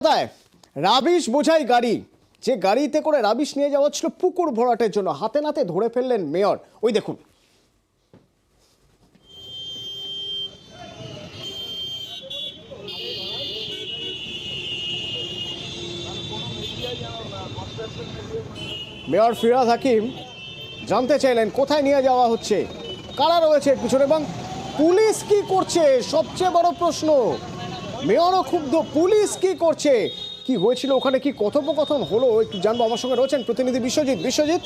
কোথায় রাবিশ বোঝাই গাড়ি, যে গাড়িতে করে রাবিশ নিয়ে যাওয়া ছিল পুকুর ভরাটের জন্য, হাতে নাতে ধরে ফেললেন মেয়র। ওই দেখুন। মেয়র ফিরহাদ হাকিম জানতে চাইলেন কোথায় নিয়ে যাওয়া হচ্ছে, কারা রয়েছে পিছনে এবং পুলিশ কি করছে। সবচেয়ে বড় প্রশ্ন, মেয়রও ক্ষুব্ধ, পুলিশ কি করছে, কি হয়েছিল ওখানে, কি কথোপকথন হলো একটু জানবো। আমার সঙ্গে রয়েছেন প্রতিনিধি বিশ্বজিৎ।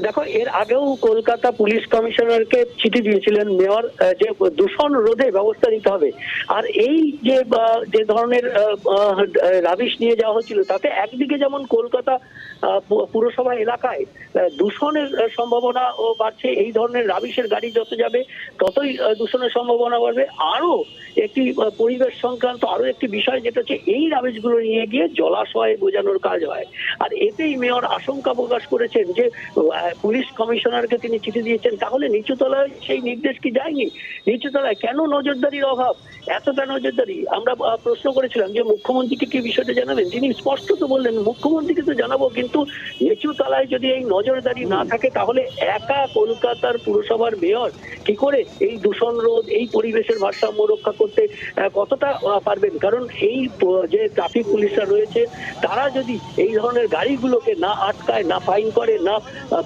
দেখো, এর আগেও কলকাতা পুলিশ কমিশনারকে চিঠি দিয়েছিলেন মেয়র যে দূষণ রোধে ব্যবস্থা নিতে হবে। আর এই যে ধরনের রাবিশ নিয়ে যাওয়া হচ্ছিল, তাতে একদিকে যেমন কলকাতা পুরসভা এলাকায় দূষণের সম্ভাবনা ও বাড়ছে, এই ধরনের রাবিশের গাড়ি যত যাবে ততই দূষণের সম্ভাবনা বাড়বে। আরো একটি পরিবেশ সংক্রান্ত আরো একটি বিষয়, যেটা হচ্ছে এই রাবিশগুলো নিয়ে গিয়ে জলাশয়ে বোঝানোর কাজ হয়। আর এতেই মেয়র আশঙ্কা প্রকাশ করেছেন যে পুলিশ কমিশনারকে তিনি চিঠি দিয়েছেন, তাহলে নিচুতলায় সেই নির্দেশ কি যায়নি? নিচুতলায় কেন নজরদারির অভাব, এতটা নজরদারি? আমরা প্রশ্ন করেছিলাম যে মুখ্যমন্ত্রীকে কি বিষয়টা জানাবেন, তিনি স্পষ্টত বললেন মুখ্যমন্ত্রীকে তো জানাবো, কিন্তু নিচুতলায় যদি এই নজরদারি না থাকে তাহলে একা কলকাতার পুরসভার মেয়র কি করে এই দূষণ রোধ, এই পরিবেশের ভারসাম্য রক্ষা করতে কতটা পারবেন? কারণ এই যে ট্রাফিক পুলিশরা রয়েছে, তারা যদি এই ধরনের গাড়িগুলোকে না আটকায়, না ফাইন করে, না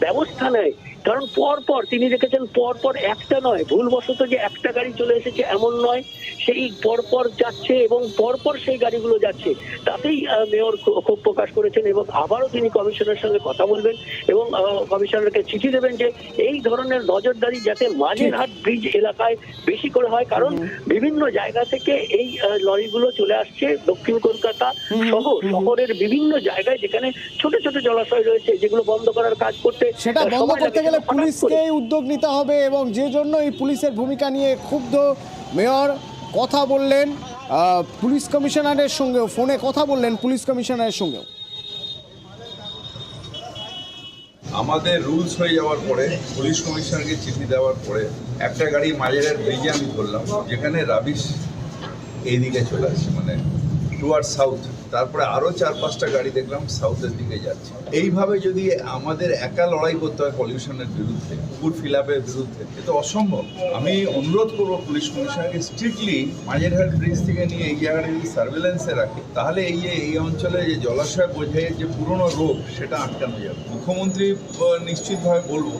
ব্যবস্থা নেয়, কারণ পরপর তিনি দেখেছেন, পরপর একটা নয়, ভুলবশত যে একটা গাড়ি চলে এসেছে এমন নয়, সেই পরপর যাচ্ছে এবং পরপর সেই গাড়িগুলো যাচ্ছে, তাতেই মেয়র ক্ষোভ প্রকাশ করেছেন এবং আবারও তিনি কমিশনারের সঙ্গে কথা বলবেন এবং কমিশনারকে চিঠি দেবেন যে এই ধরনের নজরদারি যাতে মাঝেরহাট ব্রিজ এলাকায় বেশি করে হয়, কারণ বিভিন্ন জায়গা থেকে এই লরিগুলো চলে আসছে দক্ষিণ কলকাতা সহ শহরের বিভিন্ন জায়গায়, যেখানে ছোট ছোট জলাশয় রয়েছে, যেগুলো বন্ধ করার কাজ করতে সেটা বন্ধ করতে গেলে পুলিশকেই উদ্যোগ নিতে হবে এবং যে জন্য এই পুলিশের ভূমিকা নিয়ে ক্ষুব্ধ মেয়র কথা বললেন পুলিশ কমিশনারের সঙ্গেও, ফোনে কথা বললেন পুলিশ কমিশনারের সঙ্গেও। আমাদের রুলস হয়ে যাওয়ার পরে, পুলিশ কমিশনারকে চিঠি দেওয়ার পরে একটা গাড়ি মাঝের ব্রিজে আমি ধরলাম, যেখানে রাবিশ এইদিকে চলে আসছে, মানে টুয়ার্ড সাউথ। তারপরে আরও 4-5টা গাড়ি দেখলাম সাউথের দিকে যাচ্ছে। এইভাবে যদি আমাদের একা লড়াই করতে হয় পলিউশনের বিরুদ্ধে, পুকুর ফিলাপের বিরুদ্ধে, এ তো অসম্ভব। আমি অনুরোধ করবো পুলিশ কমিশনারকে স্ট্রিক্টলি মাঝেরহাট ব্রিজ থেকে নিয়ে এই জায়গাটা যদি সার্ভেলেন্সে রাখে, তাহলে এই অঞ্চলে যে জলাশয় বোঝাইয়ের যে পুরনো রোগ, সেটা আটকানো যাবে। মুখ্যমন্ত্রী নিশ্চিতভাবে বলবো